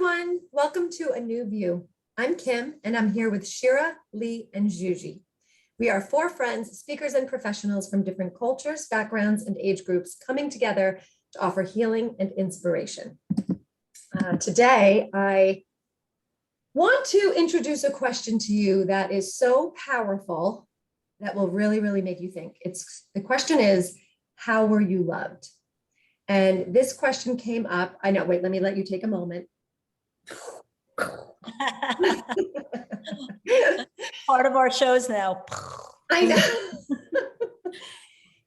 everyone. Welcome to A New View. I'm Kim, and I'm here with Shira, Lee, and Juji. We are four friends, speakers, and professionals from different cultures, backgrounds, and age groups coming together to offer healing and inspiration. Today, I want to introduce a question to you that is so powerful that will really, really make you think. The question is, how were you loved? And this question came up. I know, wait, let me let you take a moment. Part of our shows now. I know.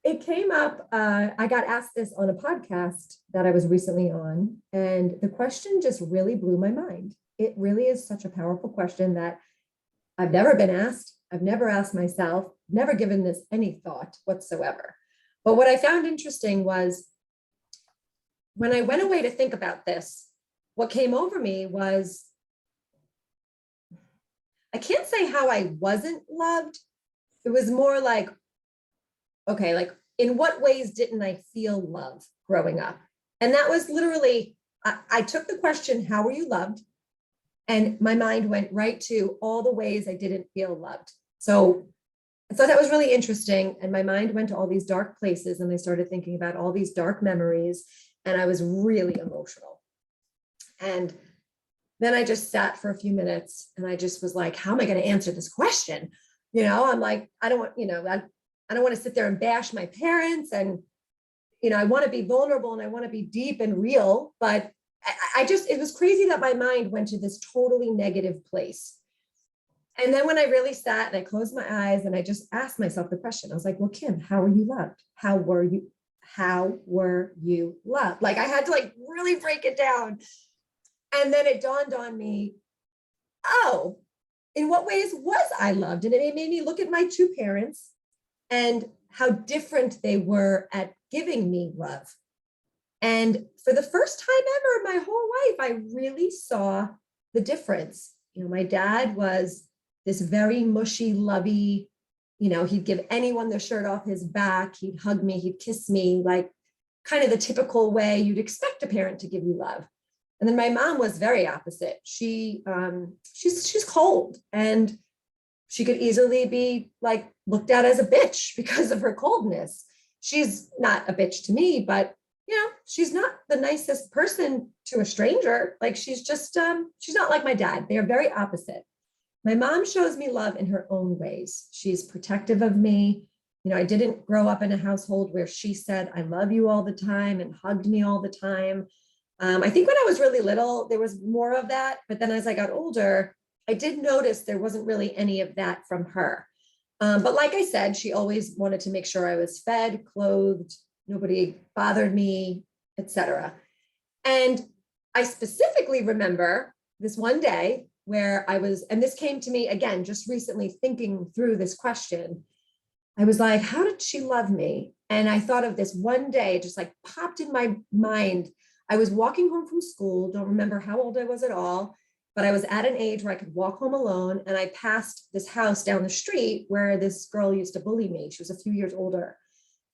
It came up, I got asked this on a podcast that I was recently on, and the question just really blew my mind. It really is such a powerful question that I've never been asked. I've never asked myself, never given this any thought whatsoever. But what I found interesting was when I went away to think about this, what came over me was, I can't say how I wasn't loved. It was more like, okay, like in what ways didn't I feel love growing up? And that was literally, I took the question, how were you loved? And my mind went right to all the ways I didn't feel loved. So I thought that was really interesting. And my mind went to all these dark places and I started thinking about all these dark memories. And I was really emotional. And then I just sat for a few minutes and I just was like, how am I going to answer this question? You know, I'm like, I don't want to sit there and bash my parents. And, I want to be vulnerable and I want to be deep and real. But it was crazy that my mind went to this totally negative place. And then when I really sat and I closed my eyes and I just asked myself the question, I was like, well, Kim, how were you loved? How were you loved? Like I had to really break it down. And then it dawned on me, oh, in what ways was I loved? And it made me look at my two parents and how different they were at giving me love. And for the first time ever in my whole life, I really saw the difference. My dad was this very mushy, lovey, he'd give anyone their shirt off his back. He'd hug me, he'd kiss me, like kind of the typical way you'd expect a parent to give you love. And then my mom was very opposite. She's cold and she could easily be looked at as a bitch because of her coldness. She's not a bitch to me, but she's not the nicest person to a stranger. She's just, she's not like my dad. They are very opposite. My mom shows me love in her own ways. She's protective of me. I didn't grow up in a household where she said, I love you all the time and hugged me all the time. I think when I was really little, there was more of that. But then as I got older, I did notice there wasn't really any of that from her. But like I said, she always wanted to make sure I was fed, clothed, nobody bothered me, etc. And I specifically remember this one day where I was, and this came to me again, just recently thinking through this question. I was like, how did she love me? And I thought of this one day, just popped in my mind. I was walking home from school, don't remember how old I was at all, but I was at an age where I could walk home alone. And I passed this house down the street where this girl used to bully me. She was a few years older.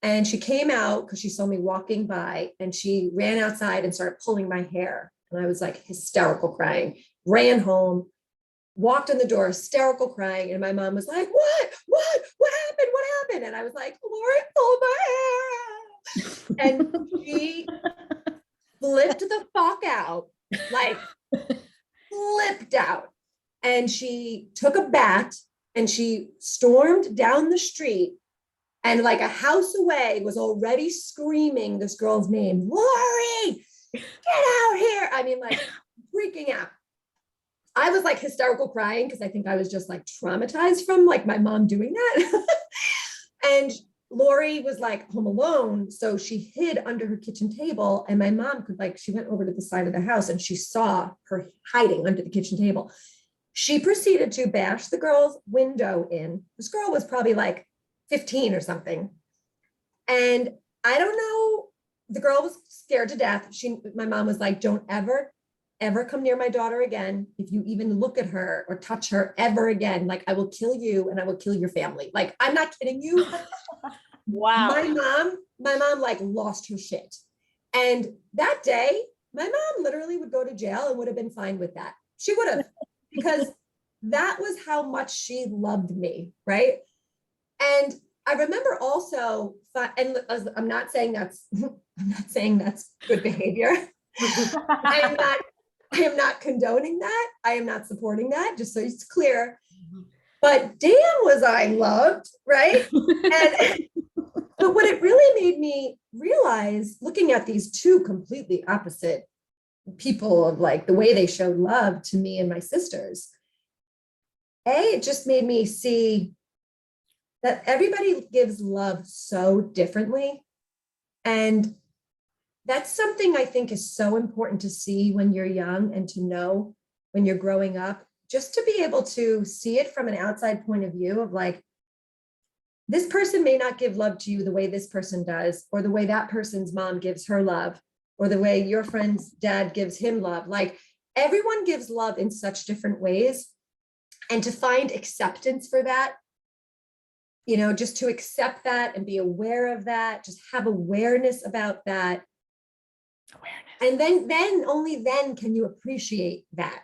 And she came out because she saw me walking by and she ran outside and started pulling my hair. And I was hysterical crying, ran home, walked in the door, hysterical crying. And my mom was like, what happened? And I was like, Lori pulled my hair out. And she flipped the fuck out, flipped out. And she took a bat and she stormed down the street and a house away was already screaming this girl's name, Lori, get out here. I mean, freaking out. I was hysterical crying because I think I was just traumatized from my mom doing that. And Lori was home alone. So she hid under her kitchen table and my mom could she went over to the side of the house and she saw her hiding under the kitchen table. She proceeded to bash the girl's window in. This girl was probably 15 or something. And I don't know, the girl was scared to death. My mom was like, don't ever come near my daughter again. If you even look at her or touch her ever again, I will kill you and I will kill your family. I'm not kidding you. Wow. My mom lost her shit. And that day my mom literally would go to jail and would have been fine with that. She would have, because that was how much she loved me, right? And I remember also, and I'm not saying that's, I'm not saying that's good behavior. I am not, I am not condoning that. I am not supporting that, just so it's clear. But damn, was I loved, right? And but what it really made me realize, looking at these two completely opposite people of like the way they showed love to me and my sisters, it just made me see that everybody gives love so differently. And that's something I think is so important to see when you're young and to know when you're growing up, just to be able to see it from an outside point of view of like, this person may not give love to you the way this person does, or the way that person's mom gives her love, or the way your friend's dad gives him love. Like everyone gives love in such different ways. And to find acceptance for that, you know, just to accept that and be aware of that, just have awareness about that. And then only then can you appreciate that,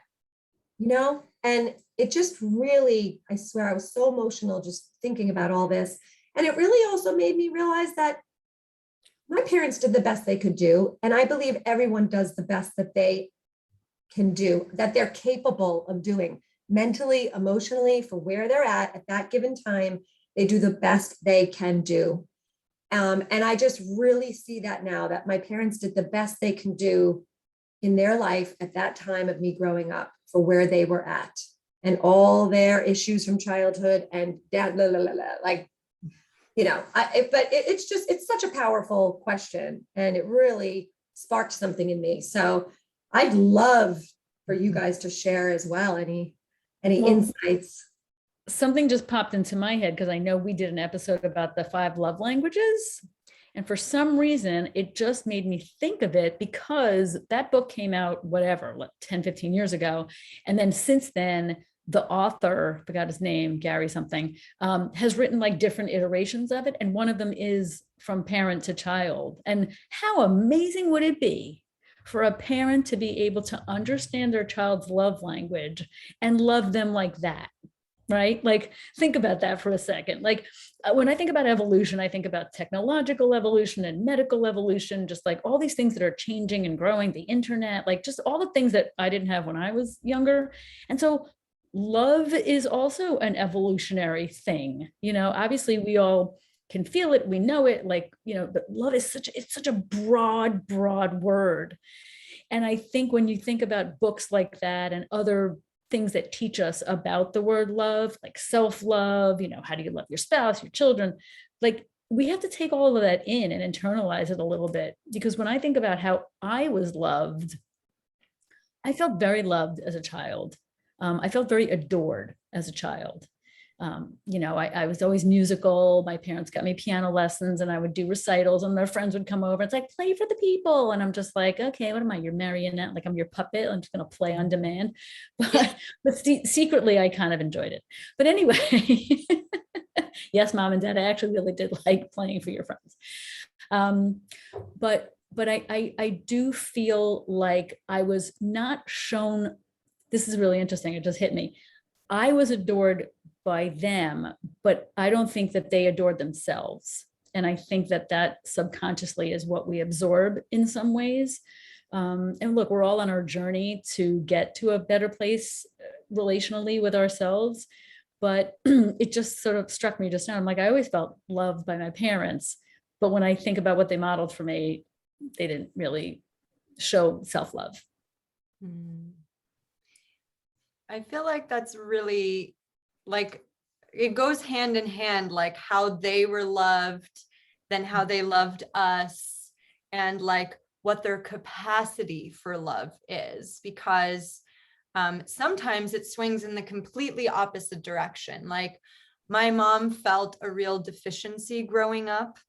you know? And it just really, I swear, I was so emotional just thinking about all this. And it really also made me realize that my parents did the best they could do. And I believe everyone does the best that they can do, that they're capable of doing mentally, emotionally, for where they're at that given time. They do the best they can do. And I just really see that now, that my parents did the best they can do in their life at that time of me growing up for where they were at and all their issues from childhood and dad, like, you know, it's just, it's such a powerful question and it really sparked something in me. So I'd love for you guys to share as well, any Well, insights. something just popped into my head because I know we did an episode about the 5 love languages. And for some reason, it just made me think of it because that book came out, whatever, like 10, 15 years ago. And then since then, the author, forgot his name, Gary something, has written like different iterations of it. And one of them is from parent to child. And how amazing would it be for a parent to be able to understand their child's love language and love them like that? Right? Like, think about that for a second. Like, when I think about evolution, I think about technological evolution and medical evolution, just like all these things that are changing and growing, the internet, like just all the things that I didn't have when I was younger. And so love is also an evolutionary thing. You know, obviously we all can feel it, we know it, like, you know, but love is it's such a broad, broad word. And I think when you think about books like that and other things that teach us about the word love, like self-love, you know, how do you love your spouse, your children, like we have to take all of that in and internalize it a little bit. Because when I think about how I was loved, I felt very loved as a child. I felt very adored as a child. You know, I was always musical. My parents got me piano lessons and I would do recitals and their friends would come over. It's like, play for the people. And I'm just like, okay, what am I, your marionette? Like I'm your puppet. I'm just going to play on demand. But secretly, I kind of enjoyed it. But anyway, yes, mom and dad, I actually really did like playing for your friends. But I do feel like I was not shown, this is really interesting. It just hit me. I was adored by them, but I don't think that they adored themselves. And I think that that subconsciously is what we absorb in some ways. And look, we're all on our journey to get to a better place relationally with ourselves. But it just sort of struck me just now. I'm like, I always felt loved by my parents. But when I think about what they modeled for me, they didn't really show self-love. I feel like that's really like, it goes hand in hand, like how they were loved, then how they loved us, and like what their capacity for love is, because sometimes it swings in the completely opposite direction. Like my mom felt a real deficiency growing up.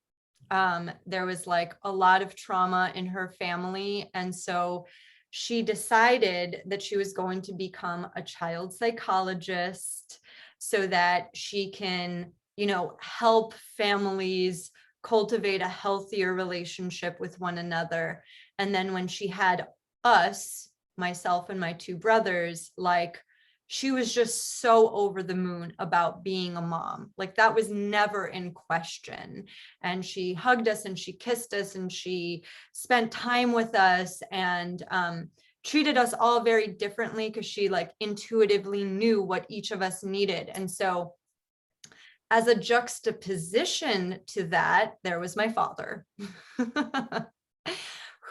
There was like a lot of trauma in her family. And so she decided that she was going to become a child psychologist so that she can, you know, help families cultivate a healthier relationship with one another. And then when she had us, myself and my two brothers, like she was just so over the moon about being a mom. Like that was never in question. And she hugged us and she kissed us and she spent time with us and treated us all very differently because she like intuitively knew what each of us needed. And so as a juxtaposition to that, there was my father,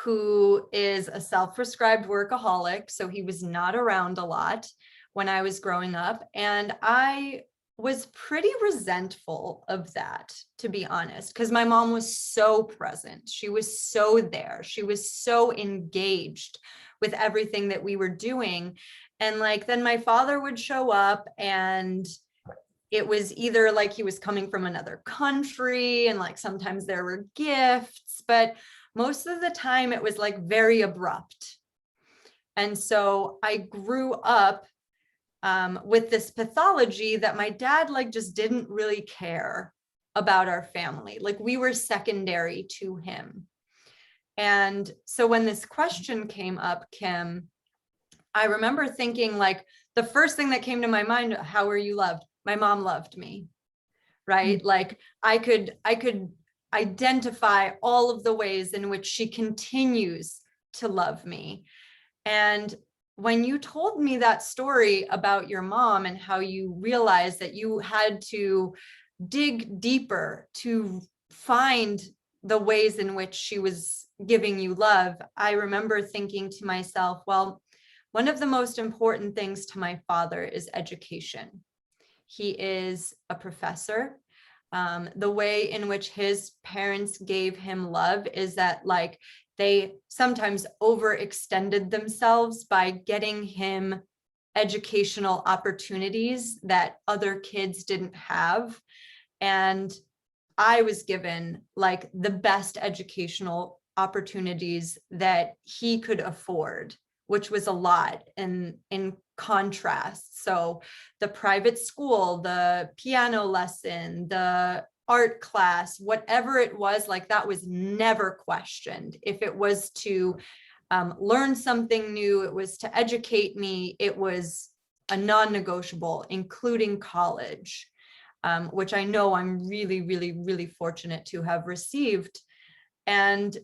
who is a self-prescribed workaholic. So he was not around a lot when I was growing up. And I was pretty resentful of that, to be honest, because my mom was so present. She was so there. She was so engaged with everything that we were doing. And like, then my father would show up and it was either like he was coming from another country and like sometimes there were gifts, but most of the time it was like very abrupt. And so I grew up with this pathology that my dad like just didn't really care about our family. Like we were secondary to him. And so when this question came up, Kim, I remember thinking like the first thing that came to my mind, how are you loved? My mom loved me, right? Mm-hmm. Like I could identify all of the ways in which she continues to love me. And when you told me that story about your mom and how you realized that you had to dig deeper to find the ways in which she was giving you love, I remember thinking to myself, well, one of the most important things to my father is education. He is a professor. The way in which his parents gave him love is that like they sometimes overextended themselves by getting him educational opportunities that other kids didn't have. And I was given like the best educational opportunities that he could afford, which was a lot in contrast. So the private school, the piano lesson, the art class, whatever it was, like that was never questioned. If it was to learn something new, it was to educate me, it was a non-negotiable, including college, which I know I'm really, really, really fortunate to have received. And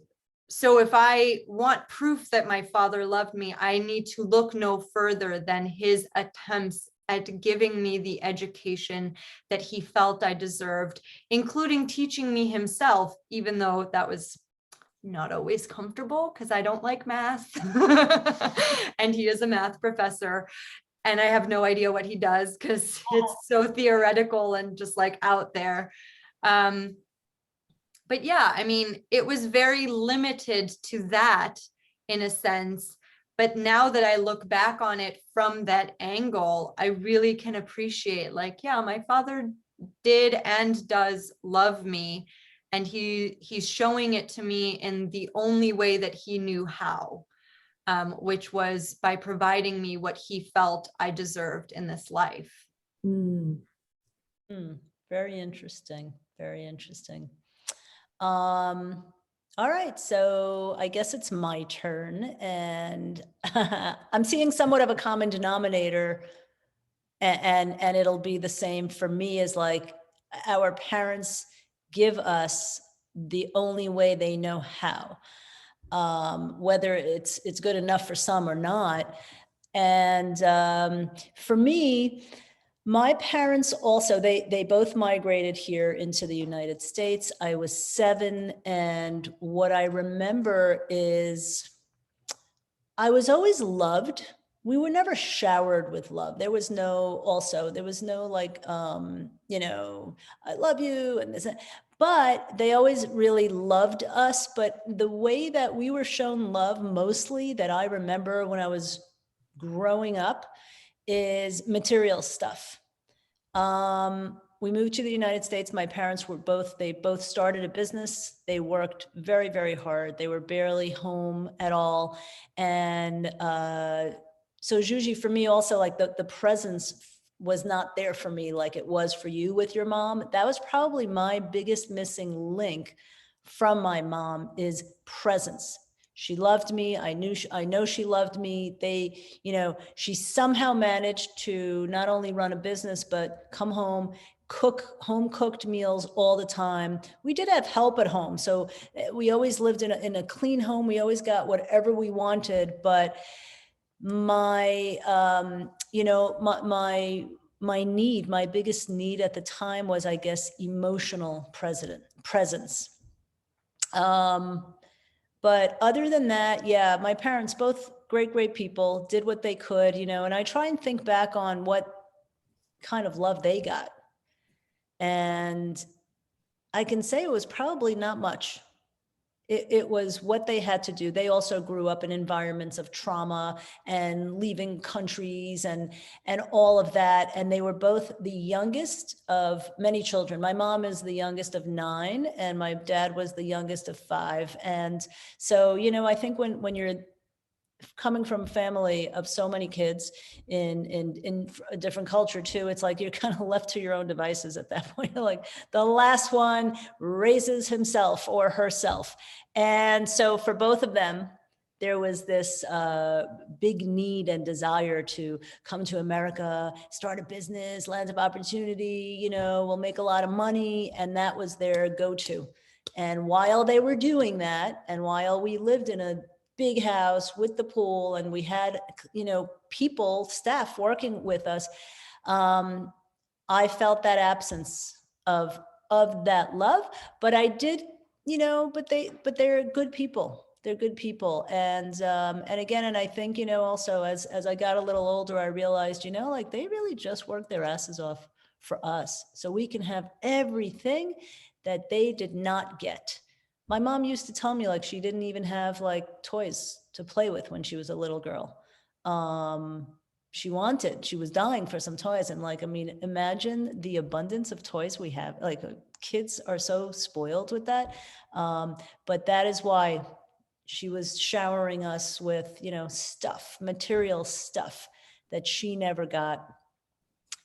so if I want proof that my father loved me, I need to look no further than his attempts at giving me the education that he felt I deserved, including teaching me himself, even though that was not always comfortable because I don't like math. And he is a math professor. And I have no idea what he does because it's so theoretical and just like out there. But yeah, I mean, it was very limited to that in a sense. But now that I look back on it from that angle, I really can appreciate like, yeah, my father did and does love me. And he's showing it to me in the only way that he knew how, which was by providing me what he felt I deserved in this life. Very interesting. Very interesting. All right, so I guess it's my turn, and I'm seeing somewhat of a common denominator, and it'll be the same for me as like our parents give us the only way they know how, whether it's good enough for some or not. And for me, my parents also, they both migrated here into the United States. I was 7, and what I remember is I was always loved. We were never showered with love. There was no like, I love you and this, but they always really loved us. But the way that we were shown love mostly that I remember when I was growing up is material stuff. We moved to the United States. My parents they both started a business. They worked very, very hard. They were barely home at all. And so Juji, for me also, like the presence was not there for me like it was for you with your mom. That was probably my biggest missing link from my mom is presence. She loved me. I know she loved me. She somehow managed to not only run a business, but come home, cook home cooked meals all the time. We did have help at home. So we always lived in a clean home. We always got whatever we wanted, but my, my biggest need at the time was, I guess, emotional presence. But other than that, yeah, my parents, both great people, did what they could, and I try and think back on what kind of love they got. And I can say it was probably not much. It was what they had to do. They also grew up in environments of trauma and leaving countries and all of that. And they were both the youngest of many children. My mom is the youngest of 9, and my dad was the youngest of 5. And so, I think when you're coming from a family of so many kids in a different culture too, it's like you're kind of left to your own devices at that point. Like the last one raises himself or herself. And so for both of them, there was this big need and desire to come to America, start a business, land of opportunity, we'll make a lot of money. And that was their go-to. And while they were doing that, and while we lived in a big house with the pool, and we had, staff working with us, I felt that absence of that love. But I did, but they're good people. They're good people. And again, and I think, also as I got a little older, I realized, like they really just worked their asses off for us, so we can have everything that they did not get. My mom used to tell me, like, she didn't even have like toys to play with when she was a little girl. She was dying for some toys. And like, I mean, imagine the abundance of toys we have. Like kids are so spoiled with that. But that is why she was showering us with, material stuff that she never got.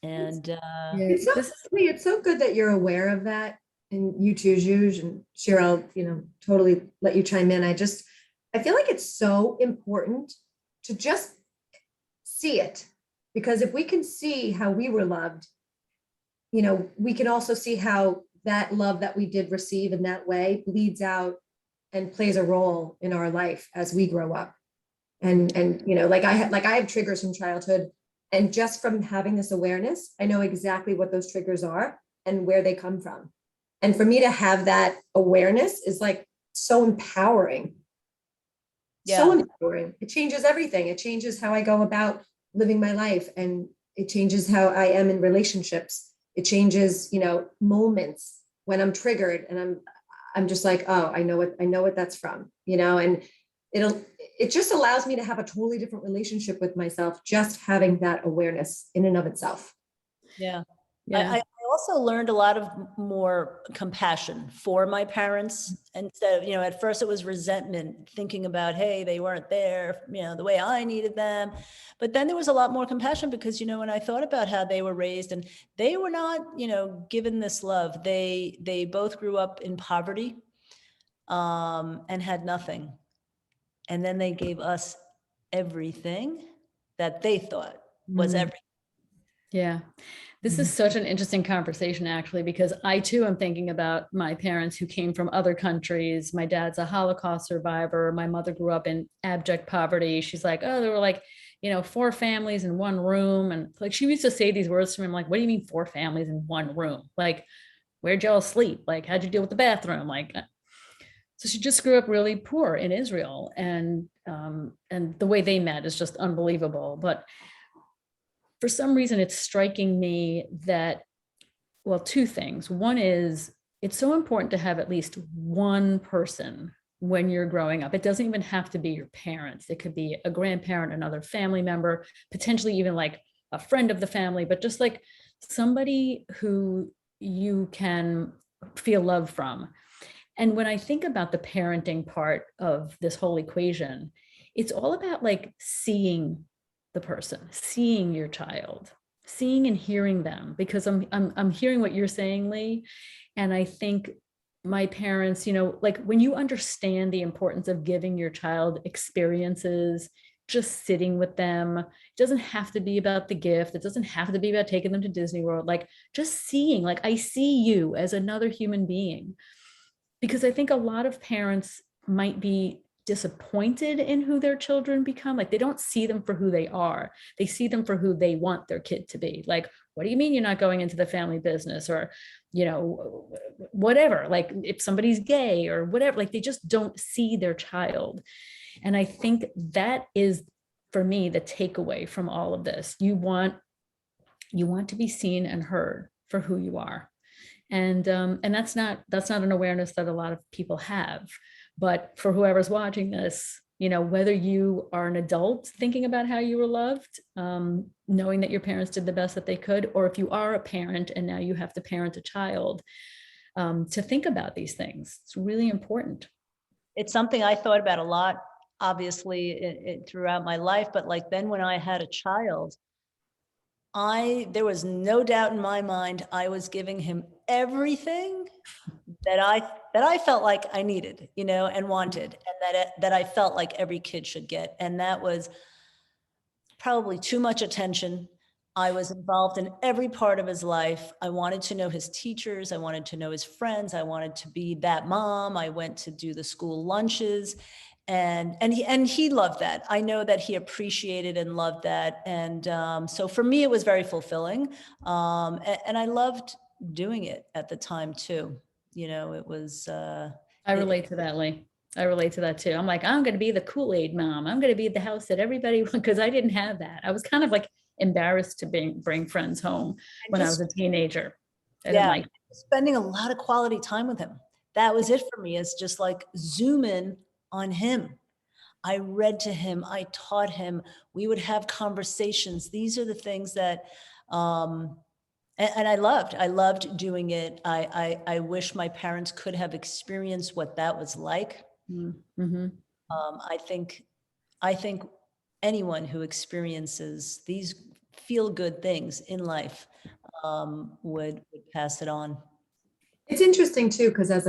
And It's so good that you're aware of that. And you too, Juge, and Cheryl, totally let you chime in. I feel like it's so important to just see it, because if we can see how we were loved, we can also see how that love that we did receive in that way bleeds out and plays a role in our life as we grow up. And like I have triggers from childhood, and just from having this awareness, I know exactly what those triggers are and where they come from. And for me to have that awareness is like so empowering. Yeah. So empowering. It changes everything. It changes how I go about living my life, and it changes how I am in relationships. It changes, moments when I'm triggered and I'm just like, oh, I know what that's from, and it just allows me to have a totally different relationship with myself, just having that awareness in and of itself. Yeah. Yeah. I also learned a lot of more compassion for my parents. Instead of, at first it was resentment, thinking about, hey, they weren't there, the way I needed them. But then there was a lot more compassion because, when I thought about how they were raised, and they were not, given this love, they both grew up in poverty, and had nothing. And then they gave us everything that they thought was everything. Yeah. This is such an interesting conversation, actually, because I too am thinking about my parents who came from other countries. My dad's a Holocaust survivor. My mother grew up in abject poverty. She's like, oh, there were like, 4 families in one room. And like, she used to say these words to me. I'm like, what do you mean 4 families in one room? Like, where'd y'all sleep? Like, how'd you deal with the bathroom? Like, so she just grew up really poor in Israel. And the way they met is just unbelievable. But for some reason, it's striking me that, well, 2 things. One is it's so important to have at least one person when you're growing up. It doesn't even have to be your parents. It could be a grandparent, another family member, potentially even like a friend of the family, but just like somebody who you can feel love from. And when I think about the parenting part of this whole equation, it's all about like seeing the person, seeing your child, seeing and hearing them, because I'm hearing what you're saying, Lee. And I think my parents, you know, like when you understand the importance of giving your child experiences, just sitting with them, it doesn't have to be about the gift. It doesn't have to be about taking them to Disney World. Like just seeing, like I see you as another human being. Because I think a lot of parents might be disappointed in who their children become. Like they don't see them for who they are. They see them for who they want their kid to be. Like, what do you mean you're not going into the family business, or, you know, whatever, like if somebody's gay or whatever, like they just don't see their child. And I think that is, for me, the takeaway from all of this. You want to be seen and heard for who you are. And that's not an awareness that a lot of people have. But for whoever's watching this, you know, whether you are an adult thinking about how you were loved, knowing that your parents did the best that they could, or if you are a parent and now you have to parent a child, to think about these things. It's really important. It's something I thought about a lot, obviously, throughout my life. But like then when I had a child, there was no doubt in my mind, I was giving him everything that I felt like I needed, you know, and wanted, and that I felt like every kid should get. And that was probably too much attention. I was involved in every part of his life. I wanted to know his teachers. I wanted to know his friends. I wanted to be that mom. I went to do the school lunches, and he loved that. I know that he appreciated and loved that. And so for me, it was very fulfilling. And I loved doing it at the time too. You know, it was. I relate to that, Lee. I relate to that too. I'm like, I'm going to be the Kool-Aid mom. I'm going to be at the house that everybody, because I didn't have that. I was kind of like embarrassed to bring friends home when I was a teenager. I didn't like spending a lot of quality time with him. That was it for me, is just like zoom in on him. I read to him, I taught him, we would have conversations. These are the things that, and I loved doing it. I wish my parents could have experienced what that was like. Mm-hmm. I think anyone who experiences these feel good things in life would pass it on. It's interesting too, because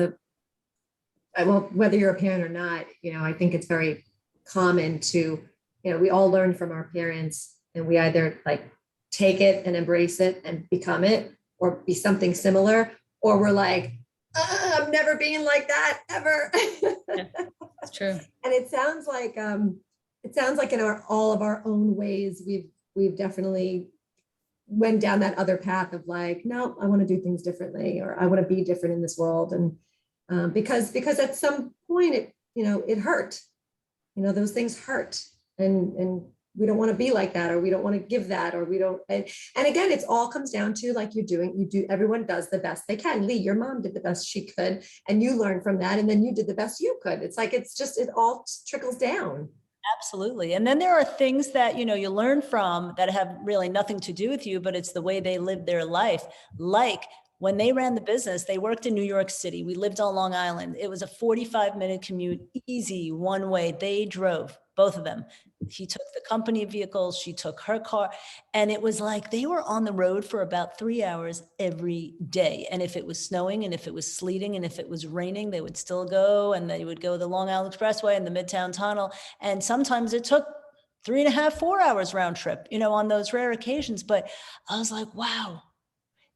well, whether you're a parent or not, you know, I think it's very common to, you know, we all learn from our parents, and we either like take it and embrace it and become it, or be something similar, or we're like, I'm never being like that ever. Yeah, that's true. And it sounds like in all of our own ways, we've definitely went down that other path of like, no, I want to do things differently, or I want to be different in this world. And because at some point it hurt, you know, those things hurt, and we don't want to be like that, or we don't want to give that, or we don't. And again, it's all comes down to like everyone does the best they can. Lee, your mom did the best she could, and you learned from that, and then you did the best you could. It's like, it all trickles down. Absolutely. And then there are things that, you know, you learn from that have really nothing to do with you, but it's the way they live their life. Like when they ran the business, they worked in New York City. We lived on Long Island. It was a 45-minute commute, easy, one way. They drove, both of them. He took the company vehicles, she took her car. And it was like they were on the road for about 3 hours every day. And if it was snowing, and if it was sleeting, and if it was raining, they would still go, and they would go the Long Island Expressway and the Midtown Tunnel. And sometimes it took 3.5, 4 hours round trip, you know, on those rare occasions. But I was like, wow,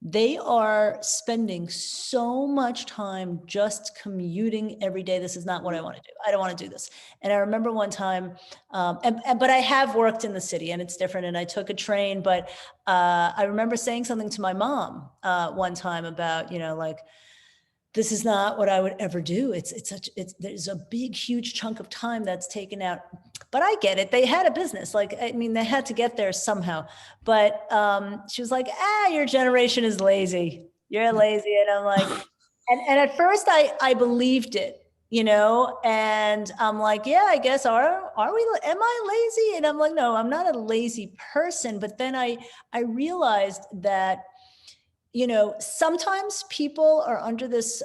they are spending so much time just commuting every day. This is not what I want to do. I don't want to do this. And I remember one time, but I have worked in the city, and it's different, and I took a train, but I remember saying something to my mom one time about, you know, like, this is not what I would ever do. There's a big, huge chunk of time that's taken out, but I get it. They had a business. Like, I mean, they had to get there somehow, but she was like, your generation is lazy. You're lazy. And I'm like, and at first I believed it, you know, and I'm like, yeah, I guess, am I lazy? And I'm like, no, I'm not a lazy person. But then I realized that, you know, sometimes people are under this,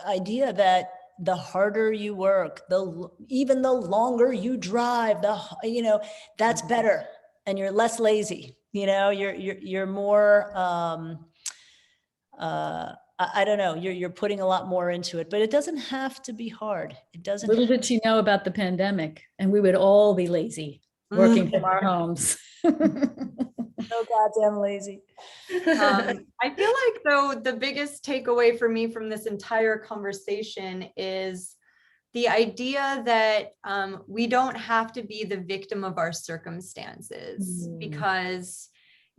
idea that the harder you work, even the longer you drive, that's better, and you're less lazy. You know, you're more I don't know, you're putting a lot more into it, but it doesn't have to be hard. It doesn't. Little did she know about the pandemic, and we would all be lazy working from our homes. So goddamn lazy. I feel like though the biggest takeaway for me from this entire conversation is the idea that we don't have to be the victim of our circumstances, because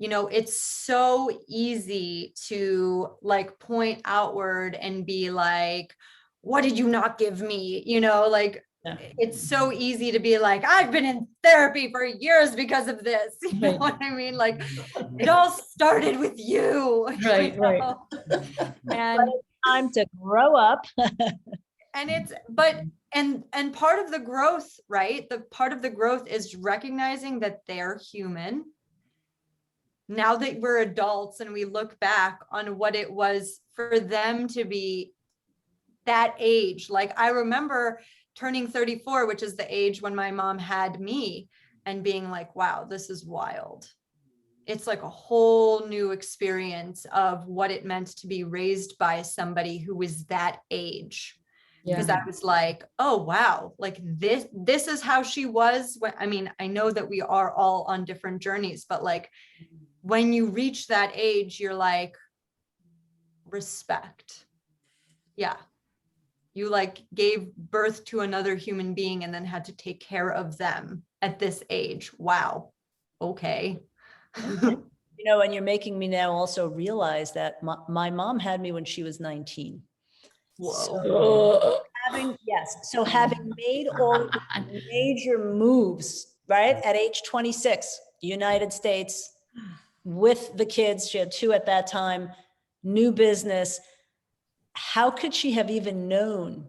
it's so easy to like point outward and be like, what did you not give me? Yeah. It's so easy to be like, I've been in therapy for years because of this. You know Right. what I mean? Like, it all started with you. Right, right. And Time to grow up. and it's and part of the growth, right? The part of the growth is recognizing that they're human. Now that we're adults and we look back on what it was for them to be that age. Like, I remember turning 34, which is the age when my mom had me, and being like, wow, this is wild. It's like a whole new experience of what it meant to be raised by somebody who was that age. Because I was like, oh, wow, like this is how she was. I mean, I know that we are all on different journeys, but like when you reach that age, you're like, respect. Yeah. You like gave birth to another human being and then had to take care of them at this age. Wow. Okay. And you're making me now also realize that my mom had me when she was 19. Whoa. So having made all the major moves, right, at age 26, United States, with the kids, she had 2 at that time, new business. How could she have even known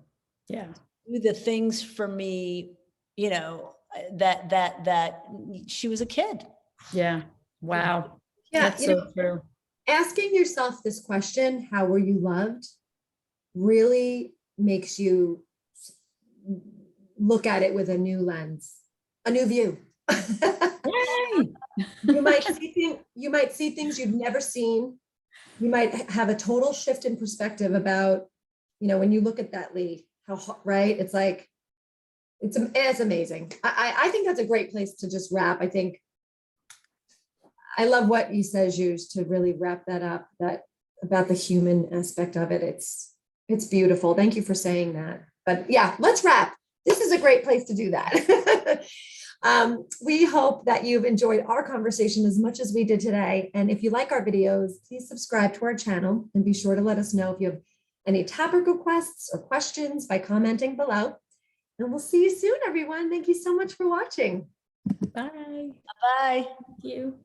the things for me, that she was a kid? Yeah. Wow. Yeah, That's so true. asking yourself this question, how were you loved, really makes you look at it with a new lens, a new view. Yay! You might see things you've never seen. You might have a total shift in perspective about, when you look at that, Lee, right? It's like, it's amazing. I think that's a great place to just wrap. I love what you said, Jules, to really wrap that up, that about the human aspect of it. It's beautiful. Thank you for saying that. But yeah, let's wrap. This is a great place to do that. We hope that you've enjoyed our conversation as much as we did today. And if you like our videos, please subscribe to our channel and be sure to let us know if you have any topic requests or questions by commenting below. And we'll see you soon, everyone. Thank you so much for watching. Bye. Bye. Thank you.